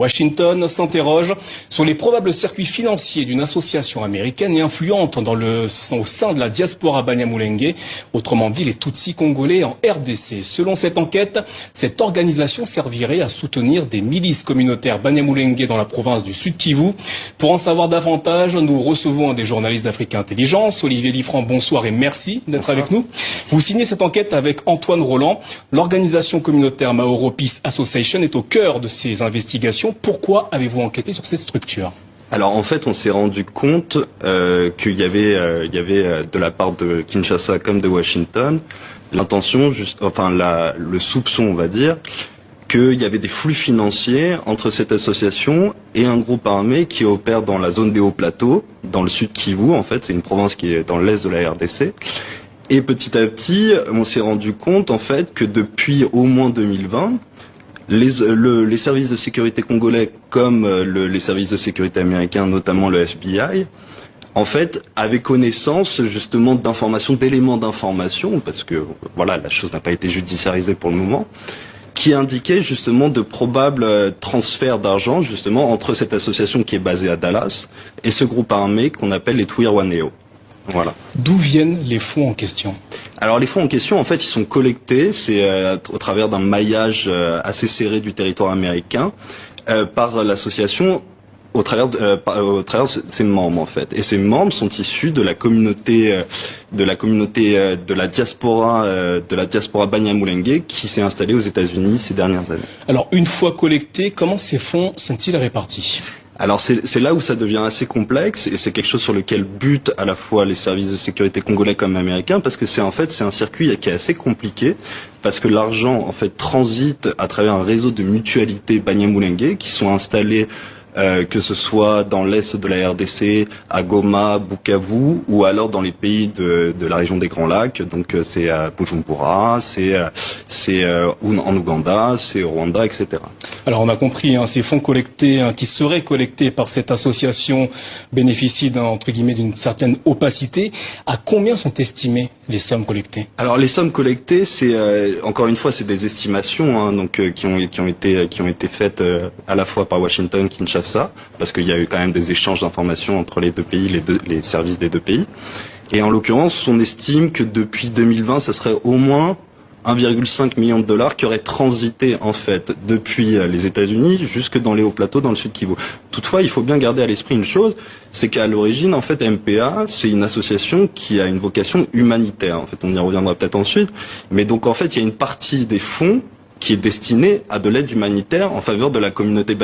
Washington s'interroge sur les probables circuits financiers d'une association américaine et influente au sein de la diaspora Banyamulenge, autrement dit les Tutsis congolais en RDC. Selon cette enquête, cette organisation servirait à soutenir des milices communautaires Banyamulenge dans la province du Sud Kivu. Pour en savoir davantage, nous recevons un des journalistes d'Africa Intelligence, Olivier Liffrand. Bonsoir et merci d'être avec nous. Vous signez cette enquête avec Antoine Roland. L'organisation communautaire Maoro Peace Association est au cœur de ces investigations. Pourquoi avez-vous enquêté sur cette structure ? Alors en fait, on s'est rendu compte qu'il y avait de la part de Kinshasa comme de Washington l'intention, le soupçon, on va dire, qu'il y avait des flux financiers entre cette association et un groupe armé qui opère dans la zone des hauts plateaux, dans le sud Kivu. En fait, c'est une province qui est dans l'est de la RDC. Et petit à petit, on s'est rendu compte en fait que depuis au moins 2020, les services de sécurité congolais comme les services de sécurité américains, notamment le FBI, en fait, avaient connaissance justement d'informations, d'éléments d'information, parce que voilà, la chose n'a pas été judiciarisée pour le moment, qui indiquaient justement de probables transferts d'argent justement entre cette association qui est basée à Dallas et ce groupe armé qu'on appelle les Twirwaneho. Voilà. D'où viennent les fonds en question ? Alors les fonds en question, en fait, ils sont collectés, c'est au travers d'un maillage assez serré du territoire américain par l'association au travers de ses membres en fait. Et ces membres sont issus de la communauté de la diaspora Banyamulenge qui s'est installée aux États-Unis ces dernières années. Alors une fois collectés, comment ces fonds sont-ils répartis ? Alors c'est là où ça devient assez complexe et c'est quelque chose sur lequel butent à la fois les services de sécurité congolais comme américains parce que c'est un circuit qui est assez compliqué parce que l'argent en fait transite à travers un réseau de mutualités Banyamulenge qui sont installées que ce soit dans l'est de la RDC, à Goma, Bukavu, ou alors dans les pays de la région des Grands Lacs. Donc c'est à Bujumbura, c'est en Ouganda, c'est au Rwanda, etc. Alors on a compris, ces fonds collectés, qui seraient collectés par cette association bénéficient entre guillemets d'une certaine opacité. À combien sont estimées les sommes collectées ? Alors les sommes collectées, c'est encore une fois c'est des estimations donc qui ont été faites à la fois par Washington, Kinshasa, parce qu'il y a eu quand même des échanges d'informations entre les deux pays, les services des deux pays. Et en l'occurrence, on estime que depuis 2020, ça serait au moins 1,5 million de dollars qui auraient transité en fait depuis les États-Unis jusque dans les hauts plateaux dans le sud Kivu. Toutefois, il faut bien garder à l'esprit une chose, c'est qu'à l'origine, en fait, MPA, c'est une association qui a une vocation humanitaire. En fait, on y reviendra peut-être ensuite. Mais donc, en fait, il y a une partie des fonds qui est destinée à de l'aide humanitaire en faveur de la communauté